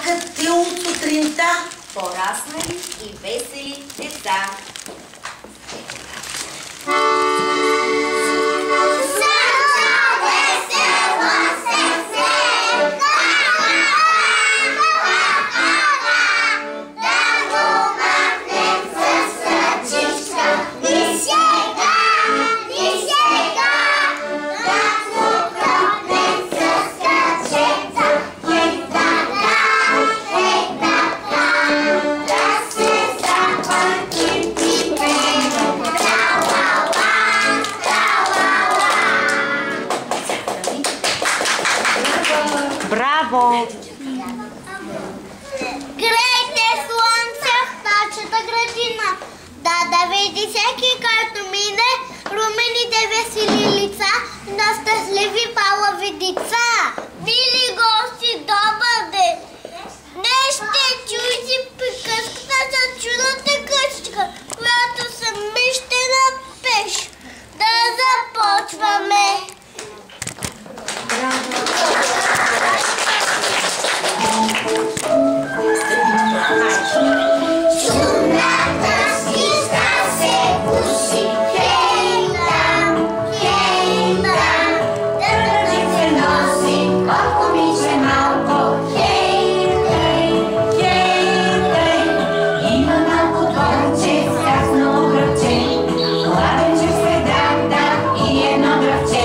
чакате от сутринта? Пораснали и весели деца. Браво! Грейте слънце в птачата градина, да види всеки, който мине, румените весели лица на щастливи палави деца. Мили гости, добър ден! Днес ще чуете приказката за чудната къщичка, която сами ще напиш. Да започваме! Шумната стиска се пуши, хей там, дървата се носи, колко миже малко, хей, има малко дворче, скасно гръбче, гладенче в средата и едно дръвче.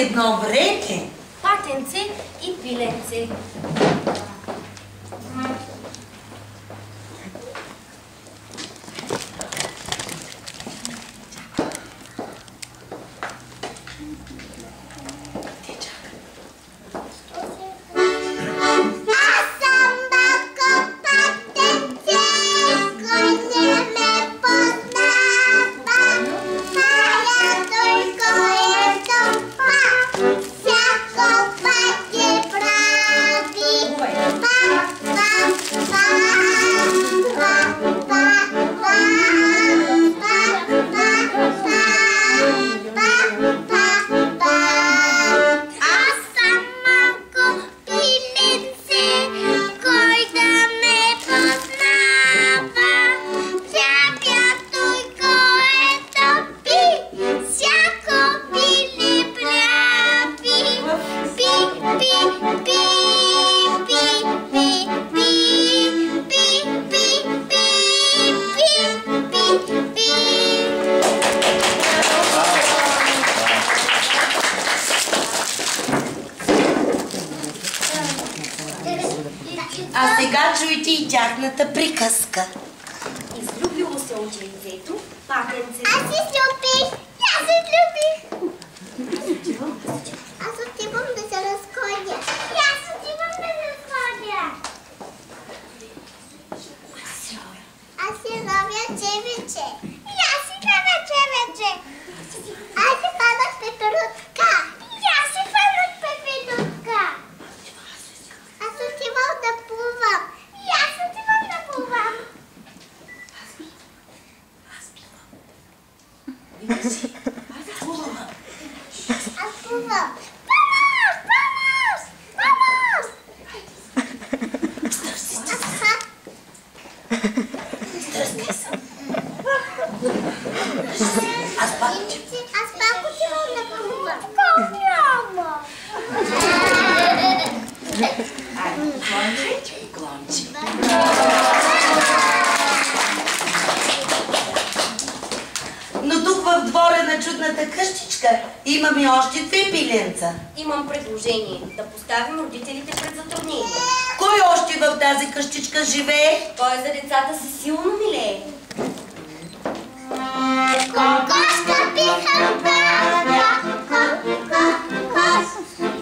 Едно време Патенце и пиленце. А сега чуйте и тяхната приказка. Излюбило се ученицето, патенце. Аз се слюбих! Аз се слюбих! Аз отивам да се разходя. Аз отивам да се разходя. Аз си ровя чевече. Аз си ровя чевече. Аз си падах пеперутка. Аз си падах пеперутка. Аз отивам да плувам. Аз отивам да плувам. Аз пак отивам на къмва. Няма. Клонче. Но тук в двора на чудната къщичка имаме още 2 пиленца. Имам предложение да поставим родителите пред затруднение. Кой още в тази къщичка живее? Той за децата си силно милее. Кокошка пихалка,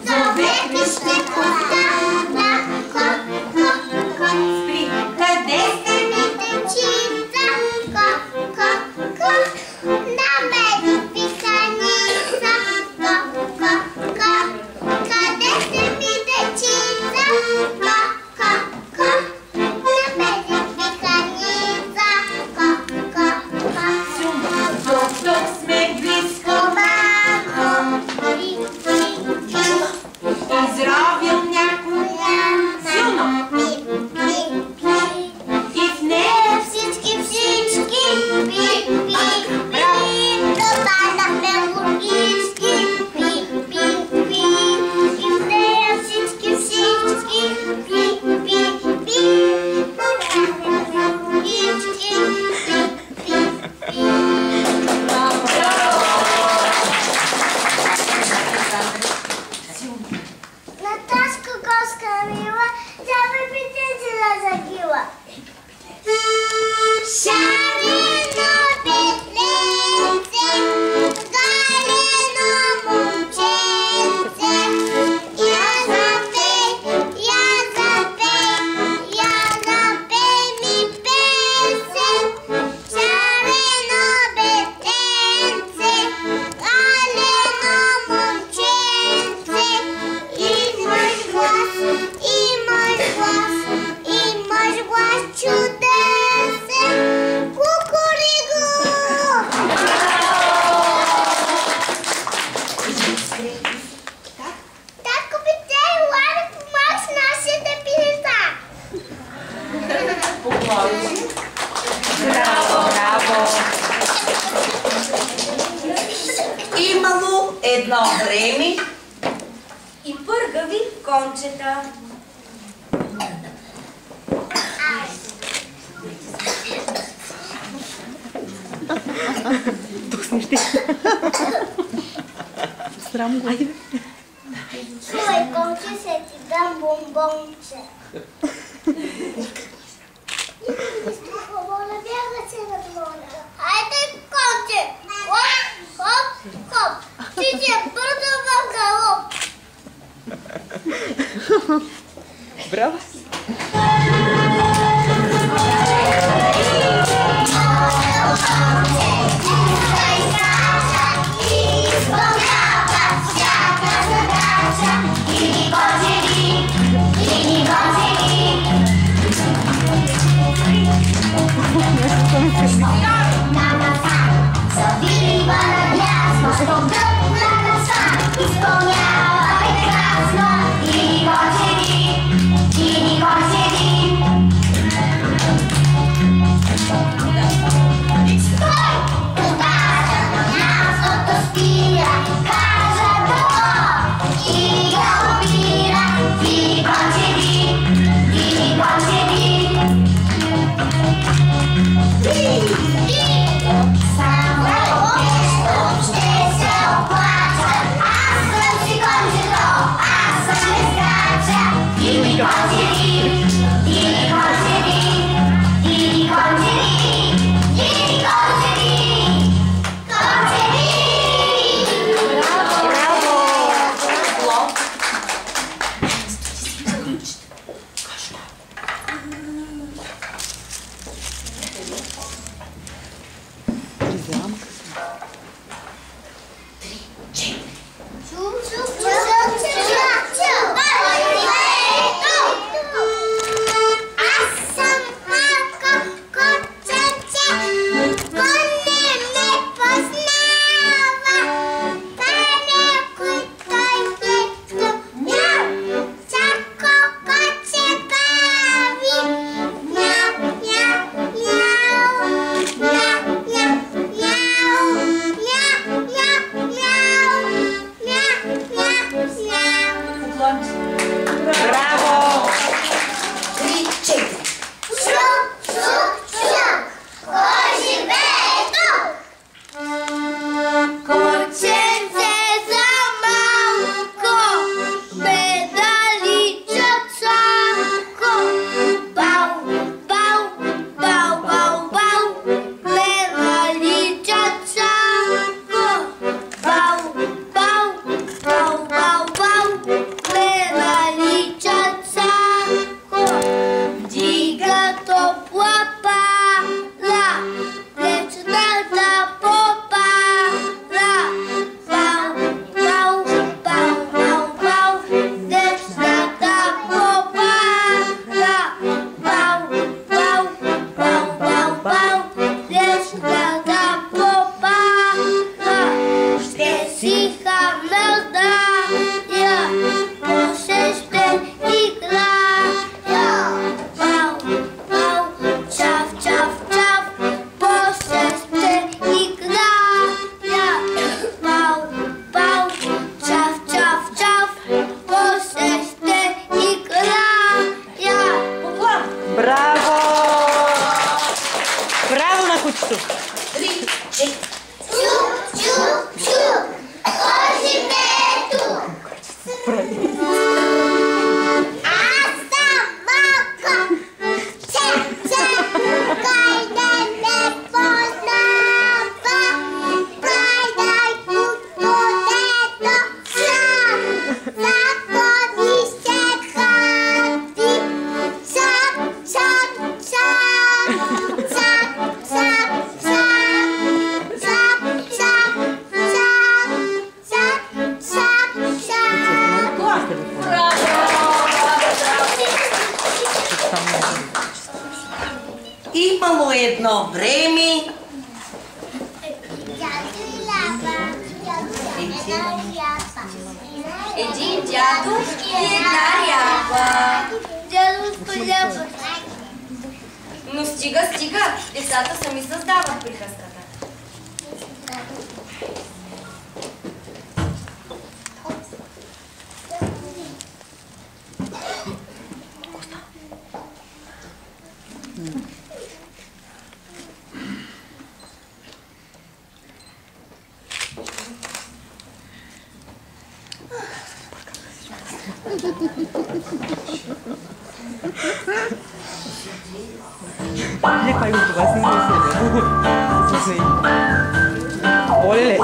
зовете ще поставя, спри, къде сте ми дечица, намери писаница, къде сте ми дечица, намери писаница, тук сме близко, мамо, изровил някой силно и в нея всички, добавяхме логички, и в нея всички, добавяхме логички, Наташка коска мила, тя ме питетела загила. Шарено бетленце, галено момченце, я запей ми песен. Шарено бетленце, галено момченце, имаш глас чудесен, кукуриго! Татко бите, ела да помагаш нашите пилета. Браво! Имало едно време И пъргави кончета. Срам го. Слушай, конче, се ти дам бомбонче. Моля, бяга се на двора. Хайде, конче! Хоп! Ти си бързо в галоп. Браво! Wspaniała i krasna i podzieli. едно време. Един дядо и една ряпа. Но стига, децата сами създават приказката. Нека го това си мисли. Оле.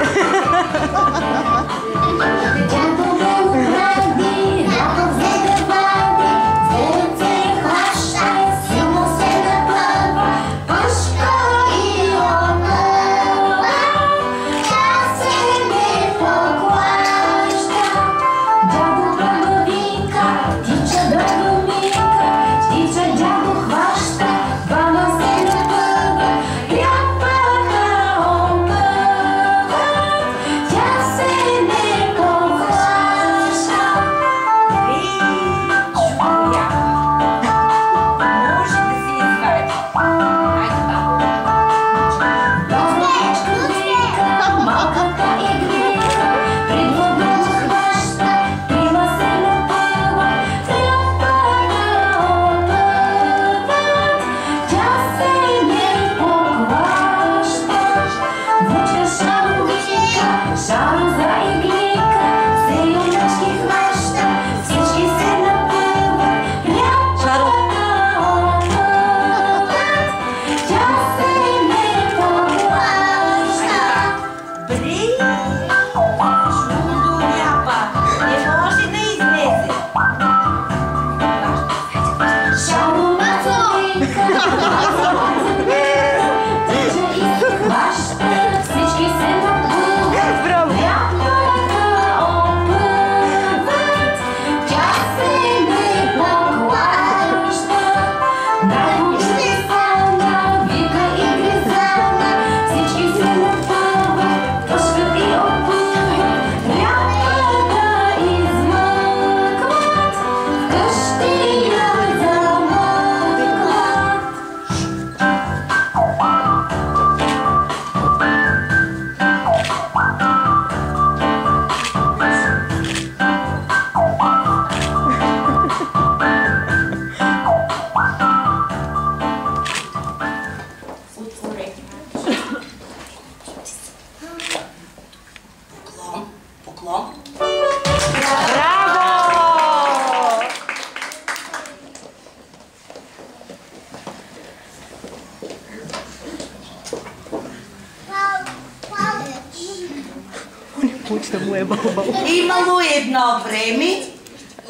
Имало едно време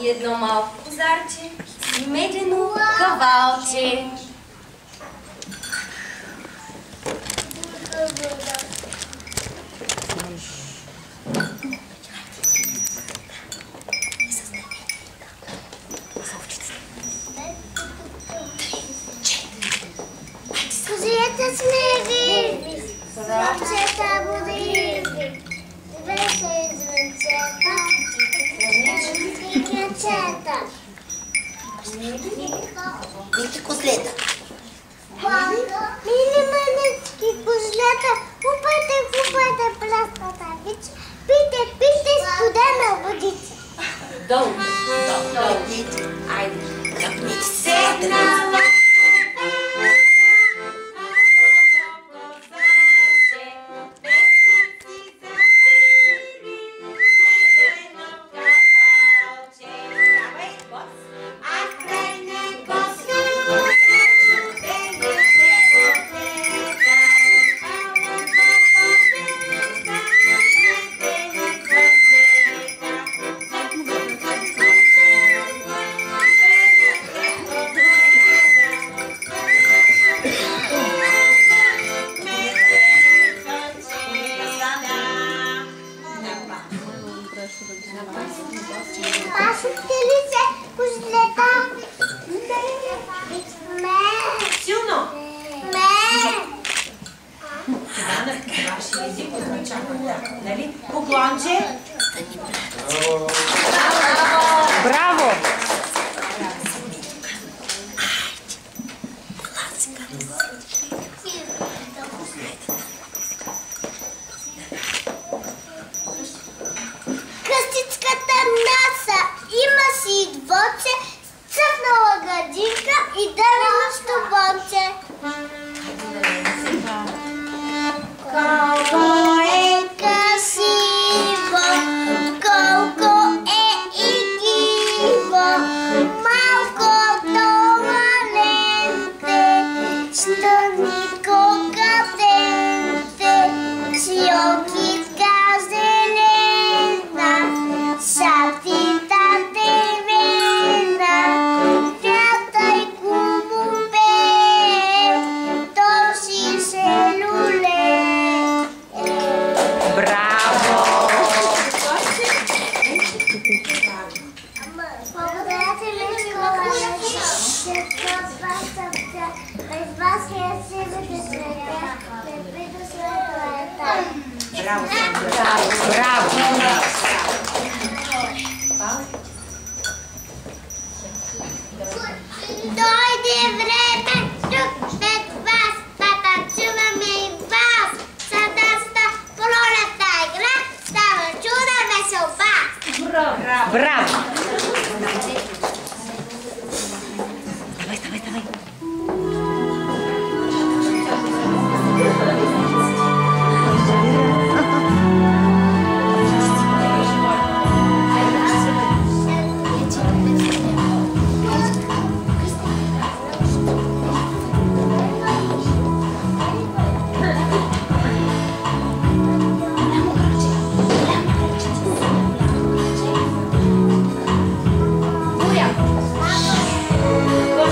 и едно малко козарче с медено кавалче. Козията сме риби, овчета бодриби, двете звънчета, и крачета. Вижте козлета. Мили мънички козлета, хупате пласката вич, пите студена водица. Долу. Айде. Гръбните се. ни чака. Да, нали? Поклонче. Браво! Къстичката Наса има си двоце, цъфнала градинка и дървено стубонче. Колко е красиво, колко е и криво, малко товаленте, що никога денте, шиокитка зелена, шапита дервена, вятър губове, тоши се люле. Браво! Благодаря ти, Мишко. Без вас я си света, не би до света. Браво, Браво! Дойде време тук след вас, да танцуваме и вас. Съдъста пролетна игра, става чуда веселба. Браво! Давай, давай, давай.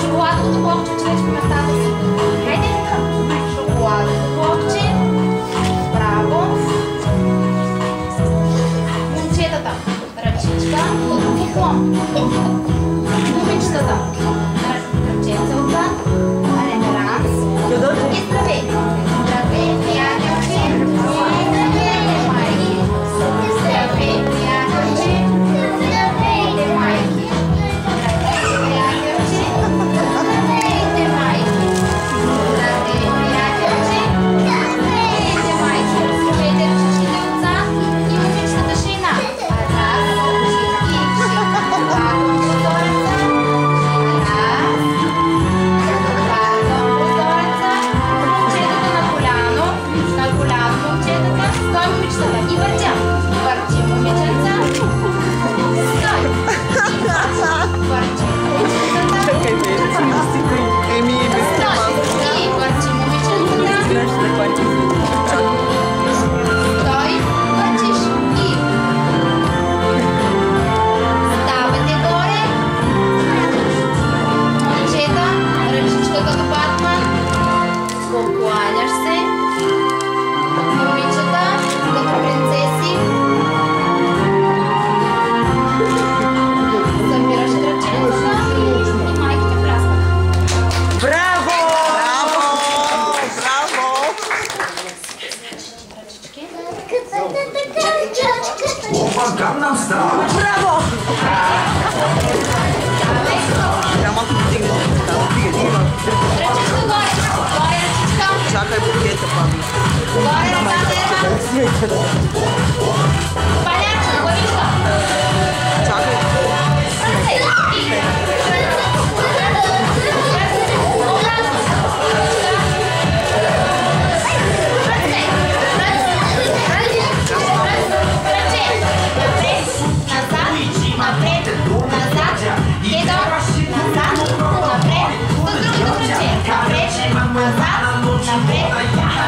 Шоколадното блокче, че вече по местата си. Хайде, шоколадното блокче. Браво. Момчетата, ръчичка, диплом. Момичетата, ръченца отвън. Реверанс. И здравей. Здравей, приятелче. Здравейте, майки. Здравей, приятелче. Здравейте, майки. Gangnam Style. Браво! Ръчичка горе. Горе ръчичка. Чакай букета, пами. Горе ръката. Палячка, главичка. Чакай. Ръце.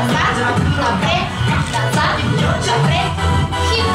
Назад, напред, назад, напред, хип.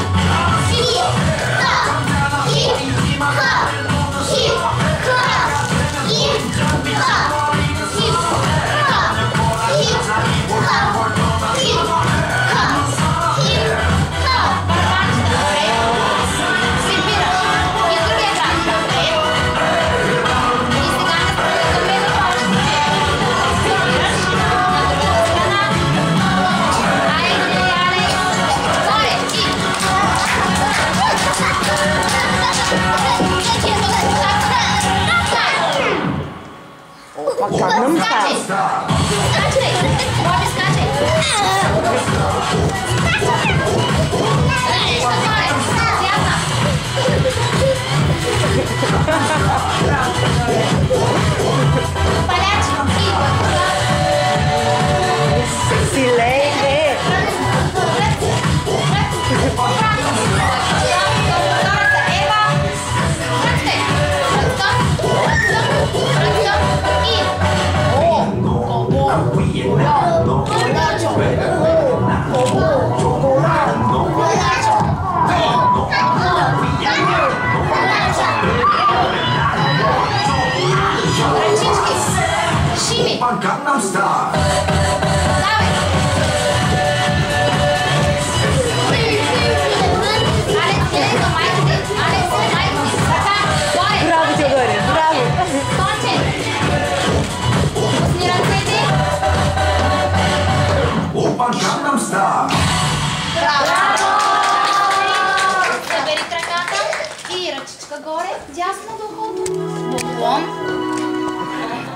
Ръчичка горе, дясна до ухото. Поклон.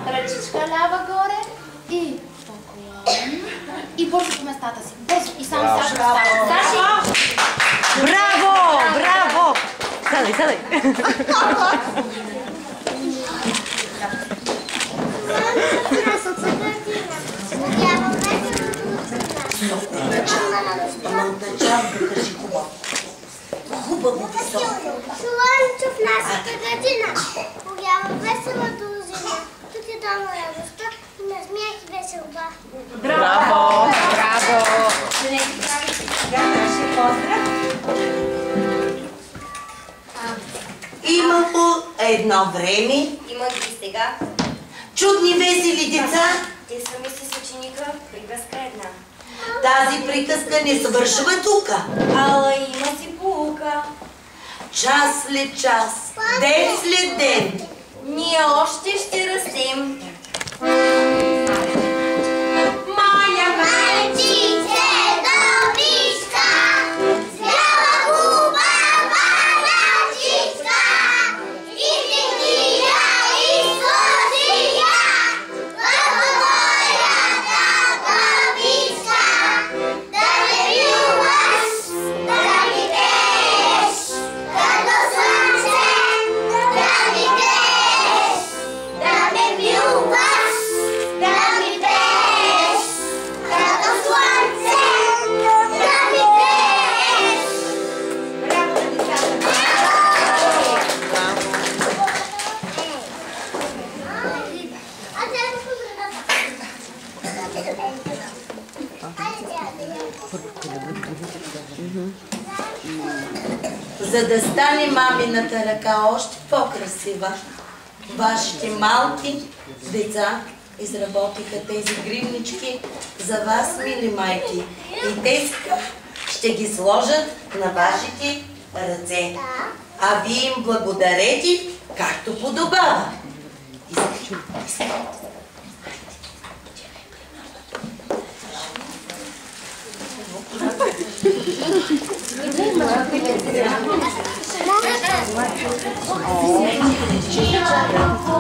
Ръчичка лява горе и поклон. И бързо по местата си. Бързо. И само Саша остава. Саши! Браво! Браво! Сядай, сядай. Ама отначало да кажи хубаво. Хубаво високо. Слънче в нашата градина, огява весела дължина. Тук е дома радостта и на смях и веселба. Браво! Браво! Сега нашия поздрав. Имало едно време Има ги сега. чудни весели деца. Те сами с ученика, приказка една. Тази приказка не свършва тука. Ала има си полука. Час след час, ден след ден. Ние още ще растем. Майчице, добичка, здрава хубава лачичка, и ти книга и сложия, върху моята бабичка, да ме любаш, да ми пееш, като слънце, да ми пееш, да ме любаш, да ми пееш, като слънце, да ми пееш. За да стане мамината ръка още по-красива, вашите малки деца изработиха тези гривнички за вас, мили майки. И те сега ще ги сложат на вашите ръце. А вие им благодарете, както подобава. Мама!